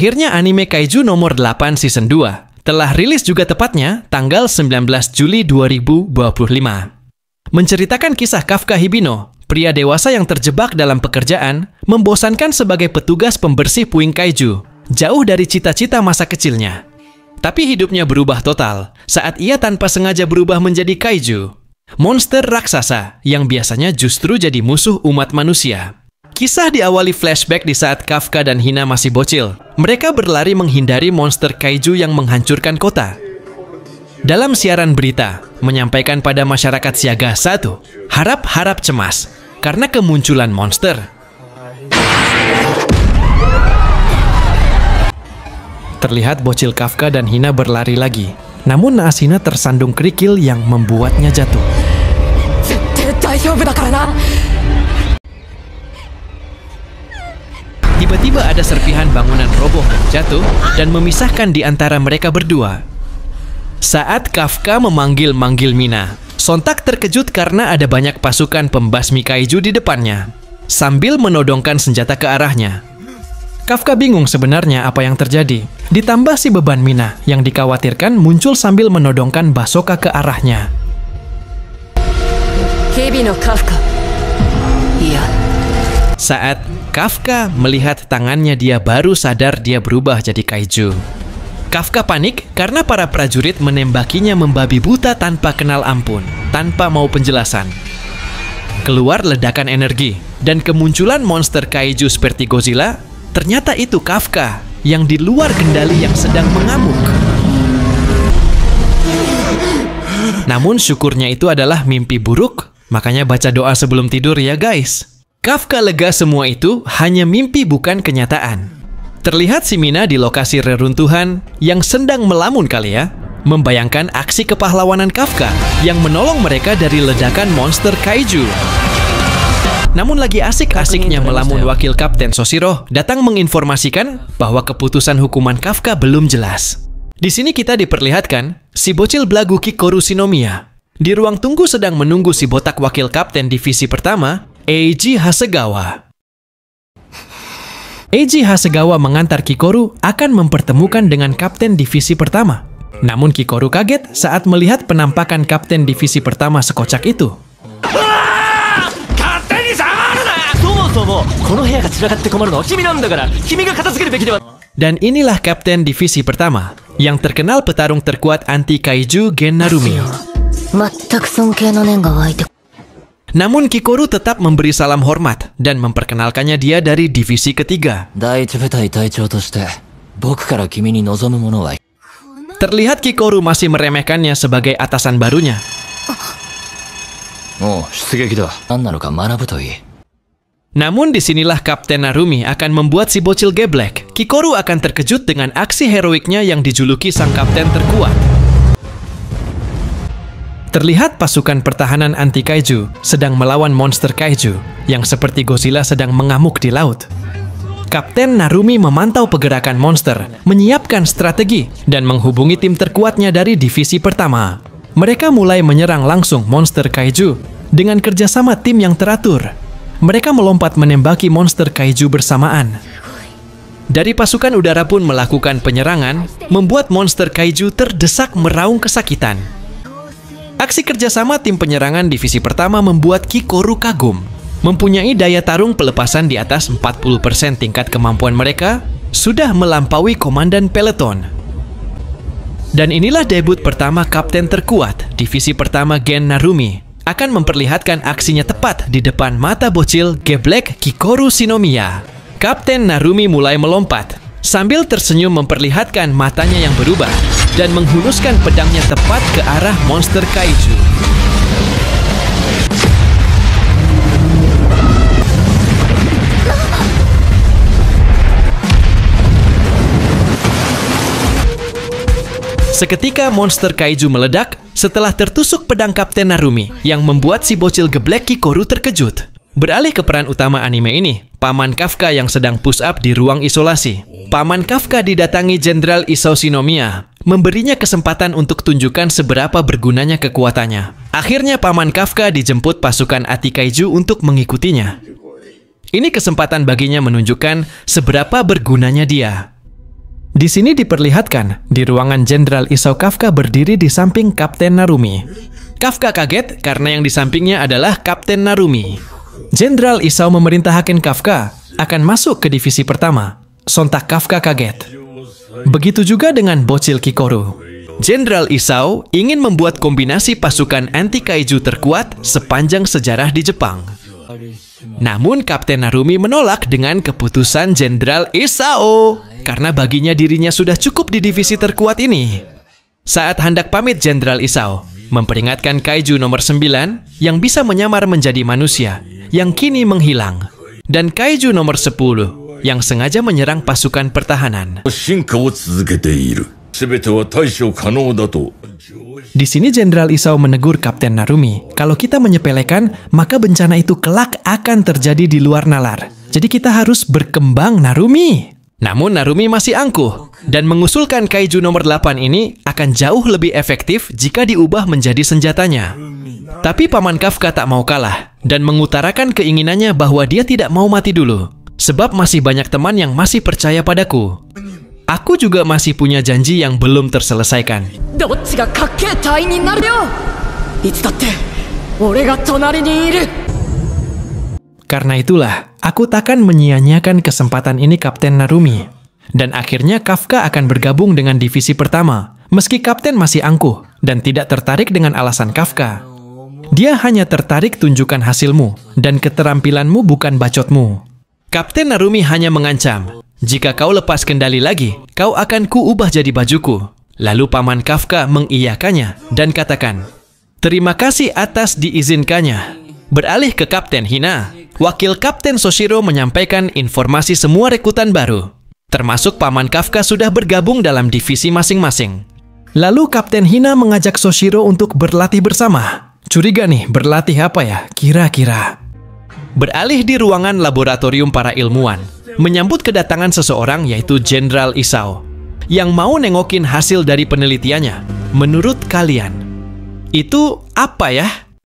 Akhirnya anime Kaiju nomor 8 season 2 telah rilis juga tepatnya tanggal 19 Juli 2025. Menceritakan kisah Kafka Hibino, pria dewasa yang terjebak dalam pekerjaan, membosankan sebagai petugas pembersih puing kaiju, jauh dari cita-cita masa kecilnya. Tapi hidupnya berubah total saat ia tanpa sengaja berubah menjadi kaiju, monster raksasa yang biasanya justru jadi musuh umat manusia. Kisah diawali flashback di saat Kafka dan Hina masih bocil. Mereka berlari menghindari monster kaiju yang menghancurkan kota. Dalam siaran berita, menyampaikan pada masyarakat siaga 1, harap-harap cemas karena kemunculan monster. Terlihat bocil Kafka dan Hina berlari lagi. Namun naas Hina tersandung kerikil yang membuatnya jatuh. Tiba-tiba ada serpihan bangunan roboh dan jatuh dan memisahkan di antara mereka berdua. Saat Kafka memanggil-manggil Mina, sontak terkejut karena ada banyak pasukan pembasmi kaiju di depannya, sambil menodongkan senjata ke arahnya. Kafka bingung sebenarnya apa yang terjadi. Ditambah si beban Mina yang dikhawatirkan muncul sambil menodongkan basoka ke arahnya. Hibino Kafka. Iya. Saat Kafka melihat tangannya, dia baru sadar dia berubah jadi kaiju. Kafka panik karena para prajurit menembakinya membabi buta tanpa kenal ampun, tanpa mau penjelasan. Keluar ledakan energi, dan kemunculan monster kaiju seperti Godzilla, ternyata itu Kafka yang di luar kendali yang sedang mengamuk. Namun syukurnya itu adalah mimpi buruk, makanya baca doa sebelum tidur ya guys. Kafka lega semua itu hanya mimpi bukan kenyataan. Terlihat si Mina di lokasi reruntuhan yang sedang melamun kali ya, membayangkan aksi kepahlawanan Kafka yang menolong mereka dari ledakan monster kaiju. Namun lagi asik-asiknya melamun, wakil Kapten Soshiro datang menginformasikan bahwa keputusan hukuman Kafka belum jelas. Di sini kita diperlihatkan si bocil belagu Kikoru Shinomiya di ruang tunggu sedang menunggu si botak wakil kapten divisi pertama, Eiji Hasegawa. Eiji Hasegawa mengantar Kikoru akan mempertemukan dengan kapten divisi pertama. Namun Kikoru kaget saat melihat penampakan kapten divisi pertama sekocak itu. Dan inilah kapten divisi pertama yang terkenal petarung terkuat anti kaiju Gen Narumi. Namun Kikoru tetap memberi salam hormat dan memperkenalkannya dia dari divisi ketiga. Terlihat Kikoru masih meremehkannya sebagai atasan barunya. Namun disinilah Kapten Narumi akan membuat si bocil geblek. Kikoru akan terkejut dengan aksi heroiknya yang dijuluki sang kapten terkuat. Terlihat pasukan pertahanan anti kaiju sedang melawan monster kaiju yang seperti Godzilla sedang mengamuk di laut. Kapten Narumi memantau pergerakan monster, menyiapkan strategi, dan menghubungi tim terkuatnya dari divisi pertama. Mereka mulai menyerang langsung monster kaiju dengan kerjasama tim yang teratur. Mereka melompat menembaki monster kaiju bersamaan. Dari pasukan udara pun melakukan penyerangan, membuat monster kaiju terdesak meraung kesakitan. Aksi kerjasama tim penyerangan divisi pertama membuat Kikoru kagum. Mempunyai daya tarung pelepasan di atas 40% tingkat kemampuan mereka, sudah melampaui komandan peleton. Dan inilah debut pertama kapten terkuat divisi pertama Gen Narumi akan memperlihatkan aksinya tepat di depan mata bocil geblek Kikoru Shinomiya. Kapten Narumi mulai melompat sambil tersenyum memperlihatkan matanya yang berubah dan menghunuskan pedangnya tepat ke arah monster kaiju. Seketika monster kaiju meledak setelah tertusuk pedang Kapten Narumi yang membuat si bocil geblek Kikoru terkejut. Beralih ke peran utama anime ini, Paman Kafka yang sedang push up di ruang isolasi. Paman Kafka didatangi Jenderal Isao Shinomiya, memberinya kesempatan untuk tunjukkan seberapa bergunanya kekuatannya. Akhirnya Paman Kafka dijemput pasukan anti kaiju untuk mengikutinya. Ini kesempatan baginya menunjukkan seberapa bergunanya dia. Di sini diperlihatkan, di ruangan Jenderal Isao Kafka berdiri di samping Kapten Narumi. Kafka kaget karena yang di sampingnya adalah Kapten Narumi. Jenderal Isao memerintahkan Kafka akan masuk ke divisi pertama. Sontak Kafka kaget. Begitu juga dengan bocil Kikoru. Jenderal Isao ingin membuat kombinasi pasukan anti-kaiju terkuat sepanjang sejarah di Jepang. Namun Kapten Narumi menolak dengan keputusan Jenderal Isao karena baginya dirinya sudah cukup di divisi terkuat ini. Saat hendak pamit, Jenderal Isao memperingatkan kaiju nomor 9 yang bisa menyamar menjadi manusia yang kini menghilang, dan kaiju nomor 10 yang sengaja menyerang pasukan pertahanan. Di sini Jenderal Isao menegur Kapten Narumi, kalau kita menyepelekan, maka bencana itu kelak akan terjadi di luar nalar. Jadi kita harus berkembang, Narumi. Namun Narumi masih angkuh dan mengusulkan kaiju nomor 8 ini akan jauh lebih efektif jika diubah menjadi senjatanya. Tapi Paman Kafka tak mau kalah dan mengutarakan keinginannya bahwa dia tidak mau mati dulu, sebab masih banyak teman yang masih percaya padaku. Aku juga masih punya janji yang belum terselesaikan. Karena itulah, aku takkan menyia-nyiakan kesempatan ini, Kapten Narumi. Dan akhirnya Kafka akan bergabung dengan divisi pertama, meski Kapten masih angkuh dan tidak tertarik dengan alasan Kafka. Dia hanya tertarik tunjukkan hasilmu, dan keterampilanmu bukan bacotmu. Kapten Narumi hanya mengancam, jika kau lepas kendali lagi, kau akan kuubah jadi bajuku. Lalu Paman Kafka mengiyakannya dan katakan, terima kasih atas diizinkannya. Beralih ke Kapten Hina, Wakil Kapten Soshiro menyampaikan informasi semua rekrutan baru, termasuk Paman Kafka sudah bergabung dalam divisi masing-masing. Lalu Kapten Hina mengajak Soshiro untuk berlatih bersama. Curiga nih, berlatih apa ya kira-kira? Beralih di ruangan laboratorium para ilmuwan, menyambut kedatangan seseorang yaitu Jenderal Isao, yang mau nengokin hasil dari penelitiannya. Menurut kalian, itu apa ya?